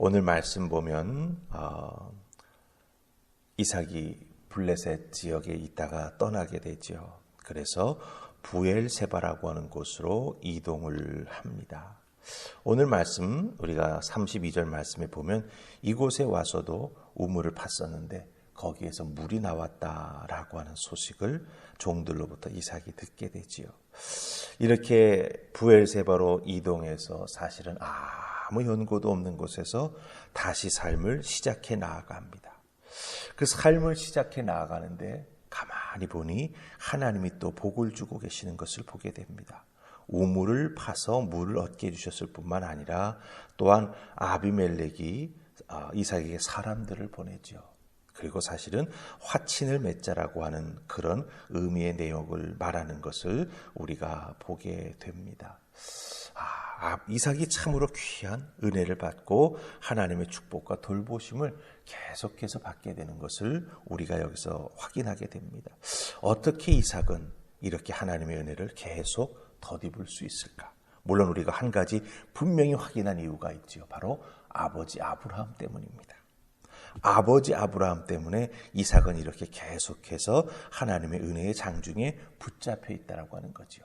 오늘 말씀 보면 이삭이 블레셋 지역에 있다가 떠나게 되죠. 그래서 부엘세바라고 하는 곳으로 이동을 합니다. 오늘 말씀 우리가 32절 말씀에 보면 이곳에 와서도 우물을 팠었는데 거기에서 물이 나왔다라고 하는 소식을 종들로부터 이삭이 듣게 되지요. 이렇게 부엘세바로 이동해서 사실은 아무 연고도 없는 곳에서 다시 삶을 시작해 나아갑니다. 그 삶을 시작해 나아가는데 가만히 보니 하나님이 또 복을 주고 계시는 것을 보게 됩니다. 우물을 파서 물을 얻게 해주셨을 뿐만 아니라 또한 아비멜렉이 이삭에게 사람들을 보내죠. 그리고 사실은 화친을 맺자라고 하는 그런 의미의 내용을 말하는 것을 우리가 보게 됩니다. 이삭이 참으로 귀한 은혜를 받고 하나님의 축복과 돌보심을 계속해서 받게 되는 것을 우리가 여기서 확인하게 됩니다. 어떻게 이삭은 이렇게 하나님의 은혜를 계속 덧입을 수 있을까? 물론 우리가 한 가지 분명히 확인한 이유가 있지요. 바로 아버지 아브라함 때문입니다. 아버지 아브라함 때문에 이삭은 이렇게 계속해서 하나님의 은혜의 장중에 붙잡혀 있다라고 하는 거죠.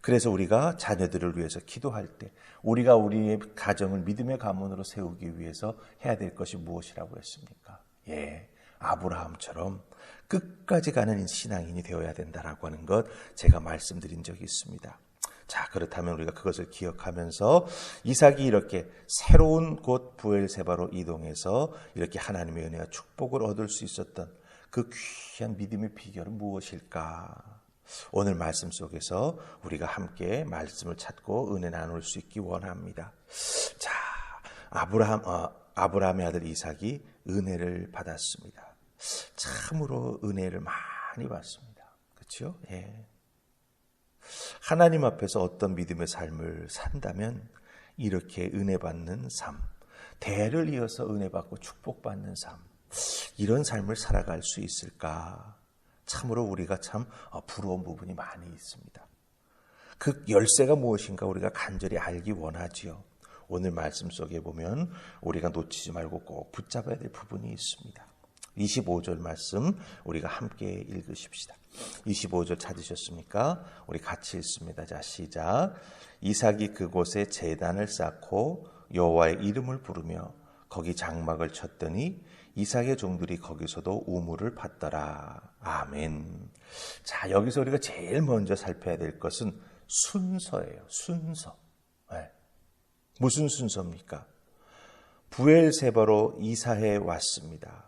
그래서 우리가 자녀들을 위해서 기도할 때 우리가 우리의 가정을 믿음의 가문으로 세우기 위해서 해야 될 것이 무엇이라고 했습니까? 아브라함처럼 끝까지 가는 신앙인이 되어야 된다라고 하는 것 제가 말씀드린 적이 있습니다. 자, 그렇다면 우리가 그것을 기억하면서 이삭이 이렇게 새로운 곳 부엘세바로 이동해서 이렇게 하나님의 은혜와 축복을 얻을 수 있었던 그 귀한 믿음의 비결은 무엇일까? 오늘 말씀 속에서 우리가 함께 말씀을 찾고 은혜 나눌 수 있기 원합니다. 자, 아브라함의 아들 이삭이 은혜를 받았습니다. 참으로 은혜를 많이 받습니다. 그렇죠? 하나님 앞에서 어떤 믿음의 삶을 산다면 이렇게 은혜 받는 삶, 대를 이어서 은혜 받고 축복받는 삶, 이런 삶을 살아갈 수 있을까? 참으로 우리가 참 부러운 부분이 많이 있습니다. 그 열쇠가 무엇인가 우리가 간절히 알기 원하지요. 오늘 말씀 속에 보면 우리가 놓치지 말고 꼭 붙잡아야 될 부분이 있습니다. 25절 말씀 우리가 함께 읽으십시다. 25절 찾으셨습니까? 우리 같이 읽습니다. 자, 시작. 이삭이 그곳에 제단을 쌓고 여호와의 이름을 부르며 거기 장막을 쳤더니 이삭의 종들이 거기서도 우물을 팠더라. 아멘. 자, 여기서 우리가 제일 먼저 살펴야 될 것은 순서예요. 순서. 무슨 순서입니까? 부엘세바로 이사해 왔습니다.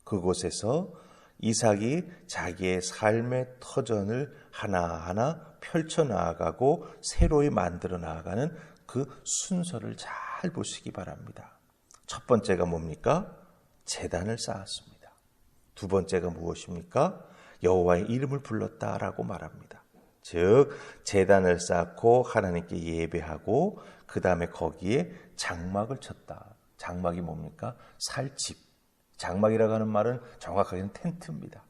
그곳에서 이삭이 자기의 삶의 터전을 하나하나 펼쳐나가고 새로이 만들어 나가는 그 순서를 잘 보시기 바랍니다. 첫 번째가 뭡니까? 제단을 쌓았습니다. 두 번째가 무엇입니까? 여호와의 이름을 불렀다라고 말합니다. 즉 제단을 쌓고 하나님께 예배하고 그 다음에 거기에 장막을 쳤다. 장막이 뭡니까? 살집. 장막이라고 하는 말은 정확하게는 텐트입니다.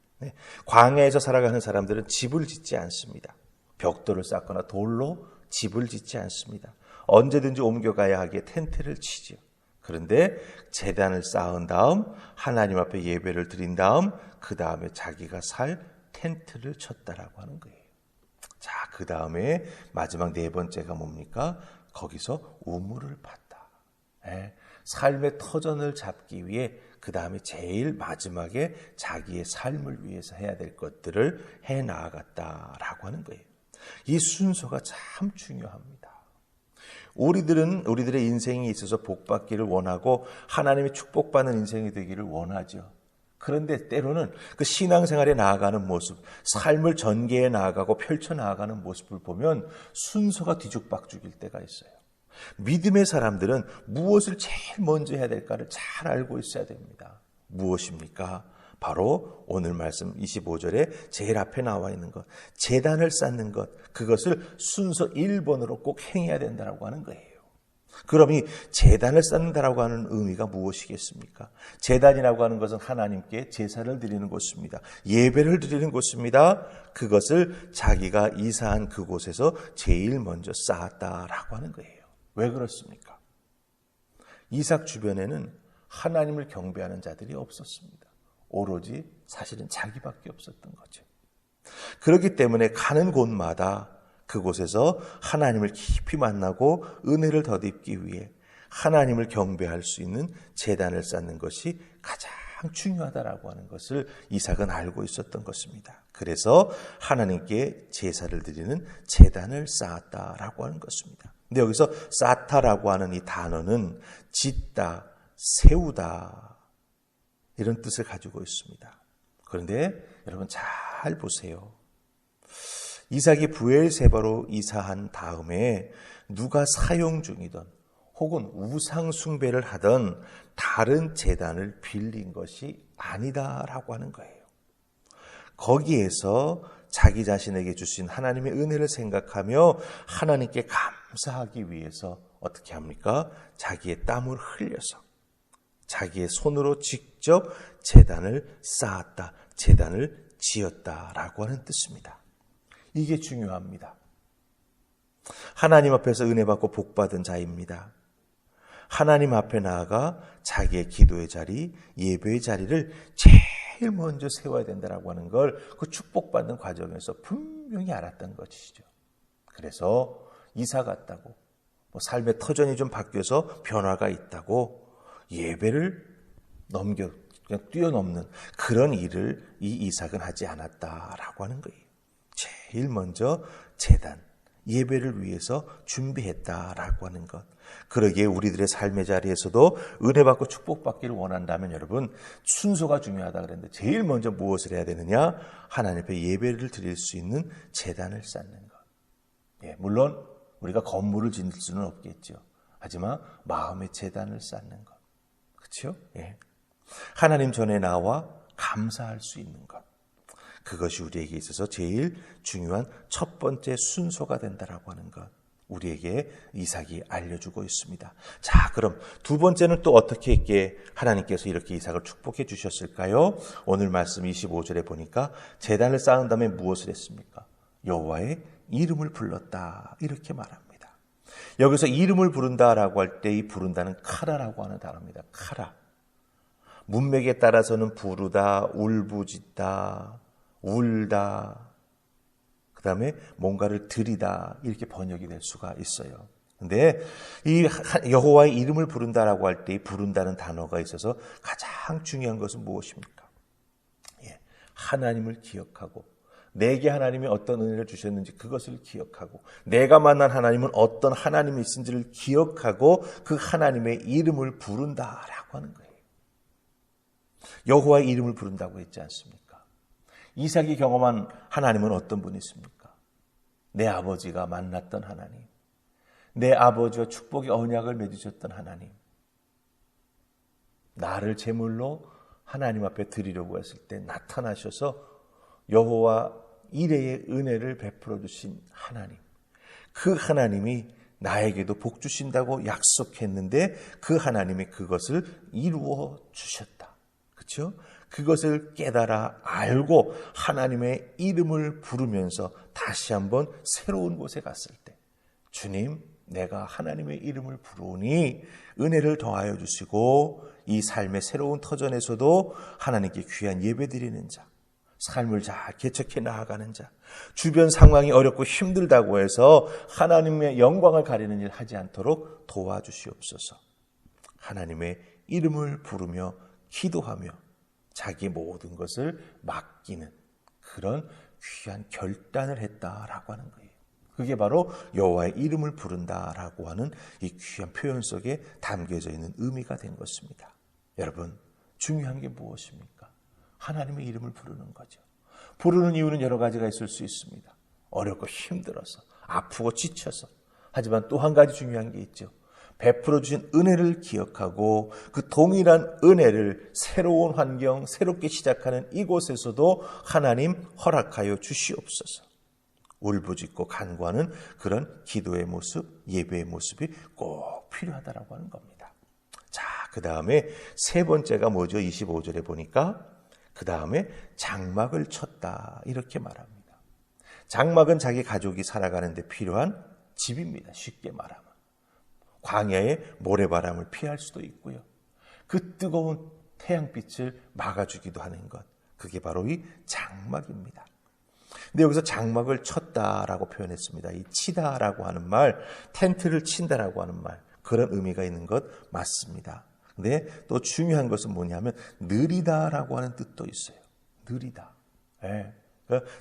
광야에서 살아가는 사람들은 집을 짓지 않습니다. 벽돌을 쌓거나 돌로 집을 짓지 않습니다. 언제든지 옮겨가야 하기에 텐트를 치죠. 그런데 제단을 쌓은 다음 하나님 앞에 예배를 드린 다음 그 다음에 자기가 살 텐트를 쳤다라고 하는 거예요. 자, 그 다음에 마지막 네 번째가 뭡니까? 거기서 우물을 팠다. 삶의 터전을 잡기 위해 그 다음에 제일 마지막에 자기의 삶을 위해서 해야 될 것들을 해 나아갔다라고 하는 거예요. 이 순서가 참 중요합니다. 우리들의 인생에 있어서 복받기를 원하고 하나님의 축복받는 인생이 되기를 원하죠. 그런데 때로는 그 신앙생활에 나아가는 모습, 삶을 전개해 나아가고 펼쳐 나아가는 모습을 보면 순서가 뒤죽박죽일 때가 있어요. 믿음의 사람들은 무엇을 제일 먼저 해야 될까를 잘 알고 있어야 됩니다. 무엇입니까? 바로 오늘 말씀 25절에 제일 앞에 나와 있는 것, 제단을 쌓는 것, 그것을 순서 1번으로 꼭 행해야 된다고 하는 거예요. 그럼 이 제단을 쌓는다라고 하는 의미가 무엇이겠습니까? 제단이라고 하는 것은 하나님께 제사를 드리는 곳입니다. 예배를 드리는 곳입니다. 그것을 자기가 이사한 그곳에서 제일 먼저 쌓았다라고 하는 거예요. 왜 그렇습니까? 이삭 주변에는 하나님을 경배하는 자들이 없었습니다. 오로지 사실은 자기밖에 없었던 거죠. 그렇기 때문에 가는 곳마다 그곳에서 하나님을 깊이 만나고 은혜를 덧입기 위해 하나님을 경배할 수 있는 제단을 쌓는 것이 가장 중요하다라고 하는 것을 이삭은 알고 있었던 것입니다. 그래서 하나님께 제사를 드리는 제단을 쌓았다라고 하는 것입니다. 근데 여기서 쌓다라고 하는 이 단어는 짓다, 세우다 이런 뜻을 가지고 있습니다. 그런데 여러분 잘 보세요. 이삭이 브엘세바로 이사한 다음에 누가 사용 중이던 혹은 우상 숭배를 하던 다른 제단을 빌린 것이 아니다라고 하는 거예요. 거기에서 자기 자신에게 주신 하나님의 은혜를 생각하며 하나님께 감사하기 위해서 어떻게 합니까? 자기의 땀을 흘려서 자기의 손으로 직접 제단을 쌓았다, 제단을 지었다라고 하는 뜻입니다. 이게 중요합니다. 하나님 앞에서 은혜 받고 복 받은 자입니다. 하나님 앞에 나아가 자기의 기도의 자리, 예배의 자리를 제일 먼저 세워야 된다라고 하는 걸 그 축복받는 과정에서 분명히 알았던 것이죠. 그래서 이사 갔다고, 삶의 터전이 좀 바뀌어서 변화가 있다고 예배를 그냥 뛰어넘는 그런 일을 이 이삭은 하지 않았다라고 하는 거예요. 제일 먼저 제단, 예배를 위해서 준비했다라고 하는 것. 그러기에 우리들의 삶의 자리에서도 은혜 받고 축복받기를 원한다면 여러분 순서가 중요하다 그랬는데 제일 먼저 무엇을 해야 되느냐? 하나님 앞에 예배를 드릴 수 있는 제단을 쌓는 것. 예, 물론 우리가 건물을 짓을 수는 없겠죠. 하지만 마음의 제단을 쌓는 것. 그렇죠? 예. 하나님 전에 나와 감사할 수 있는 것. 그것이 우리에게 있어서 제일 중요한 첫 번째 순서가 된다라고 하는 것. 우리에게 이삭이 알려주고 있습니다. 자, 그럼 두 번째는 또 어떻게 있게 하나님께서 이렇게 이삭을 축복해 주셨을까요? 오늘 말씀 25절에 보니까 제단을 쌓은 다음에 무엇을 했습니까? 여호와의 이름을 불렀다 이렇게 말합니다. 여기서 이름을 부른다라고 할 때 이 부른다는 카라라고 하는 단어입니다. 카라. 문맥에 따라서는 부르다, 울부짖다, 울다, 그 다음에 뭔가를 드리다 이렇게 번역이 될 수가 있어요. 근데 이 여호와의 이름을 부른다라고 할 때 이 부른다는 단어가 있어서 가장 중요한 것은 무엇입니까? 예, 하나님을 기억하고 내게 하나님이 어떤 은혜를 주셨는지 그것을 기억하고 내가 만난 하나님은 어떤 하나님이 있은지를 기억하고 그 하나님의 이름을 부른다라고 하는 거예요. 여호와의 이름을 부른다고 했지 않습니까? 이삭이 경험한 하나님은 어떤 분이십니까? 내 아버지가 만났던 하나님, 내 아버지와 축복의 언약을 맺으셨던 하나님, 나를 제물로 하나님 앞에 드리려고 했을 때 나타나셔서 여호와 이레의 은혜를 베풀어 주신 하나님, 그 하나님이 나에게도 복 주신다고 약속했는데 그 하나님이 그것을 이루어 주셨다. 그렇죠? 그것을 깨달아 알고 하나님의 이름을 부르면서 다시 한번 새로운 곳에 갔을 때 주님, 내가 하나님의 이름을 부르니 은혜를 더하여 주시고 이 삶의 새로운 터전에서도 하나님께 귀한 예배 드리는 자, 삶을 잘 개척해 나아가는 자, 주변 상황이 어렵고 힘들다고 해서 하나님의 영광을 가리는 일 하지 않도록 도와주시옵소서. 하나님의 이름을 부르며 기도하며 자기 모든 것을 맡기는 그런 귀한 결단을 했다라고 하는 거예요. 그게 바로 여호와의 이름을 부른다라고 하는 이 귀한 표현 속에 담겨져 있는 의미가 된 것입니다. 여러분, 중요한 게 무엇입니까? 하나님의 이름을 부르는 거죠. 부르는 이유는 여러 가지가 있을 수 있습니다. 어렵고 힘들어서, 아프고 지쳐서. 하지만 또 한 가지 중요한 게 있죠. 베풀어 주신 은혜를 기억하고 그 동일한 은혜를 새로운 환경, 새롭게 시작하는 이곳에서도 하나님 허락하여 주시옵소서. 울부짖고 간구하는 그런 기도의 모습, 예배의 모습이 꼭 필요하다라고 하는 겁니다. 자, 그 다음에 세 번째가 뭐죠? 25절에 보니까 그 다음에 장막을 쳤다 이렇게 말합니다. 장막은 자기 가족이 살아가는 데 필요한 집입니다. 쉽게 말하면. 광야의 모래바람을 피할 수도 있고요. 그 뜨거운 태양빛을 막아주기도 하는 것, 그게 바로 이 장막입니다. 근데 여기서 장막을 쳤다라고 표현했습니다. 이 치다라고 하는 말, 텐트를 친다라고 하는 말, 그런 의미가 있는 것 맞습니다. 근데 또 중요한 것은 뭐냐면 느리다라고 하는 뜻도 있어요. 느리다. 예.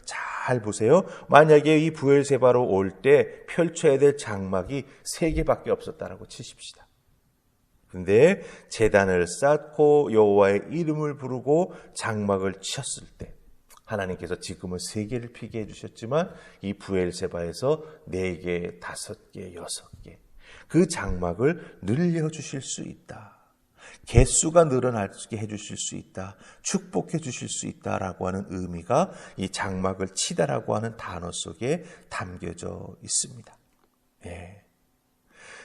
잘 보세요. 만약에 이 부엘세바로 올 때 펼쳐야 될 장막이 3개밖에 없었다라고 치십시다. 근데 제단을 쌓고 여호와의 이름을 부르고 장막을 쳤을 때 하나님께서 지금은 3개를 피게 해주셨지만 이 부엘세바에서 4개, 5개, 6개 그 장막을 늘려주실 수 있다. 개수가 늘어나게 해주실 수 있다. 축복해 주실 수 있다라고 하는 의미가 이 장막을 치다라고 하는 단어 속에 담겨져 있습니다. 예.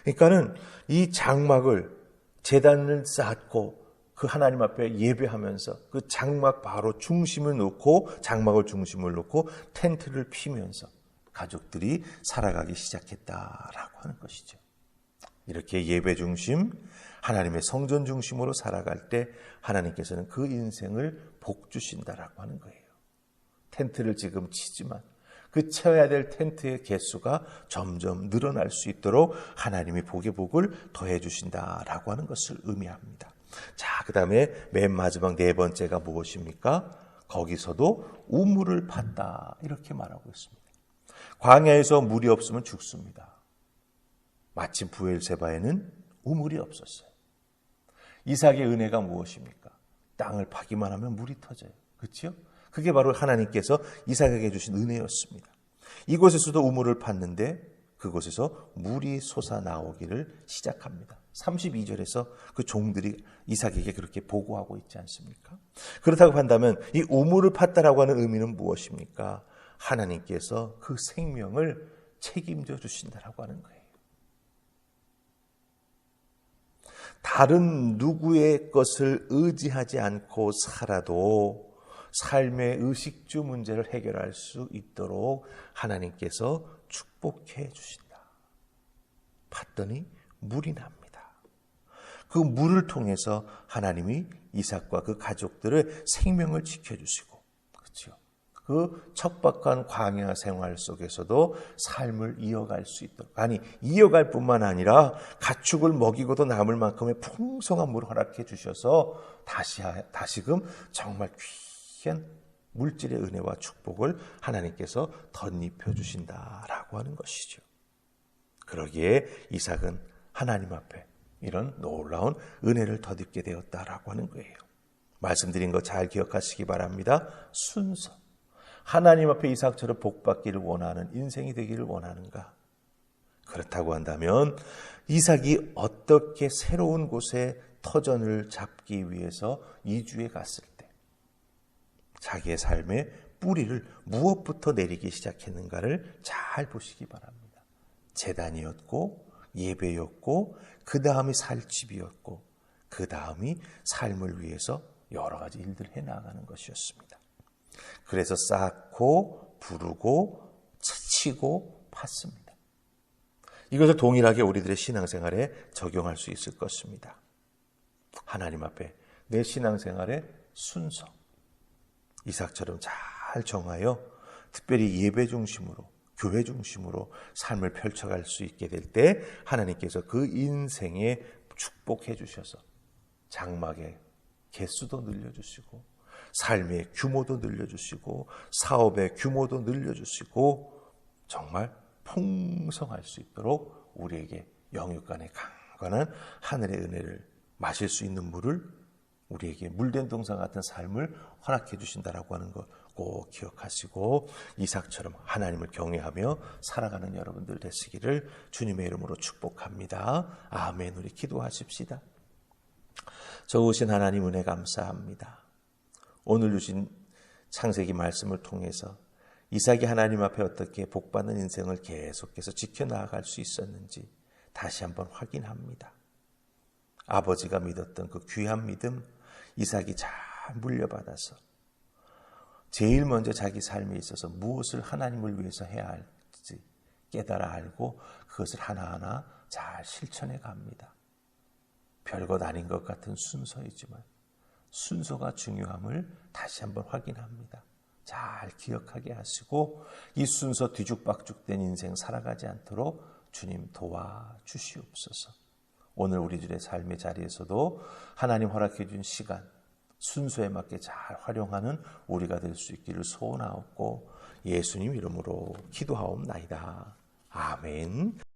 그러니까는 이 장막을 제단을 쌓고 그 하나님 앞에 예배하면서 그 장막 바로 중심을 놓고 장막을 중심을 놓고 텐트를 피면서 가족들이 살아가기 시작했다라고 하는 것이죠. 이렇게 예배 중심, 하나님의 성전 중심으로 살아갈 때 하나님께서는 그 인생을 복 주신다라고 하는 거예요. 텐트를 지금 치지만 그 쳐야 될 텐트의 개수가 점점 늘어날 수 있도록 하나님이 복의 복을 더해 주신다라고 하는 것을 의미합니다. 자, 그 다음에 맨 마지막 4번째가 무엇입니까? 거기서도 우물을 팠다 이렇게 말하고 있습니다. 광야에서 물이 없으면 죽습니다. 마침 부엘세바에는 우물이 없었어요. 이삭의 은혜가 무엇입니까? 땅을 파기만 하면 물이 터져요. 그렇죠? 그게 바로 하나님께서 이삭에게 주신 은혜였습니다. 이곳에서도 우물을 팠는데 그곳에서 물이 솟아나오기를 시작합니다. 32절에서 그 종들이 이삭에게 그렇게 보고하고 있지 않습니까? 그렇다고 한다면 이 우물을 팠다라고 하는 의미는 무엇입니까? 하나님께서 그 생명을 책임져 주신다라고 하는 거예요. 다른 누구의 것을 의지하지 않고 살아도 삶의 의식주 문제를 해결할 수 있도록 하나님께서 축복해 주신다. 봤더니 물이 납니다. 그 물을 통해서 하나님이 이삭과 그 가족들의 생명을 지켜주시고, 그렇죠? 그 척박한 광야 생활 속에서도 삶을 이어갈 수 있도록, 아니 이어갈 뿐만 아니라 가축을 먹이고도 남을 만큼의 풍성한 물을 허락해 주셔서 다시금 정말 귀한 물질의 은혜와 축복을 하나님께서 덧입혀 주신다라고 하는 것이죠. 그러기에 이삭은 하나님 앞에 이런 놀라운 은혜를 덧입게 되었다라고 하는 거예요. 말씀드린 거 잘 기억하시기 바랍니다. 순서. 하나님 앞에 이삭처럼 복받기를 원하는 인생이 되기를 원하는가? 그렇다고 한다면 이삭이 어떻게 새로운 곳에 터전을 잡기 위해서 이주해 갔을 때 자기의 삶의 뿌리를 무엇부터 내리기 시작했는가를 잘 보시기 바랍니다. 제단이었고 예배였고 그 다음이 살집이었고 그 다음이 삶을 위해서 여러 가지 일들을 해나가는 것이었습니다. 그래서 쌓고 부르고 치고 팠습니다. 이것을 동일하게 우리들의 신앙생활에 적용할 수 있을 것입니다. 하나님 앞에 내 신앙생활의 순서, 이삭처럼 잘 정하여 특별히 예배 중심으로 교회 중심으로 삶을 펼쳐갈 수 있게 될 때 하나님께서 그 인생에 축복해 주셔서 장막의 개수도 늘려주시고 삶의 규모도 늘려주시고 사업의 규모도 늘려주시고 정말 풍성할 수 있도록 우리에게 영육간의 강건한 하늘의 은혜를 마실 수 있는 물을 우리에게 물된 동산 같은 삶을 허락해 주신다라고 하는 것 꼭 기억하시고 이삭처럼 하나님을 경외하며 살아가는 여러분들 되시기를 주님의 이름으로 축복합니다. 아멘. 우리 기도하십시다. 좋으신 하나님 은혜 감사합니다. 오늘 주신 창세기 말씀을 통해서 이삭이 하나님 앞에 어떻게 복받는 인생을 계속해서 지켜나갈 수 있었는지 다시 한번 확인합니다. 아버지가 믿었던 그 귀한 믿음 이삭이 잘 물려받아서 제일 먼저 자기 삶에 있어서 무엇을 하나님을 위해서 해야 할지 깨달아 알고 그것을 하나하나 잘 실천해 갑니다. 별것 아닌 것 같은 순서이지만 순서가 중요함을 다시 한번 확인합니다. 잘 기억하게 하시고 이 순서 뒤죽박죽된 인생 살아가지 않도록 주님 도와주시옵소서. 오늘 우리들의 삶의 자리에서도 하나님 허락해 준 시간 순서에 맞게 잘 활용하는 우리가 될 수 있기를 소원하옵고 예수님 이름으로 기도하옵나이다. 아멘.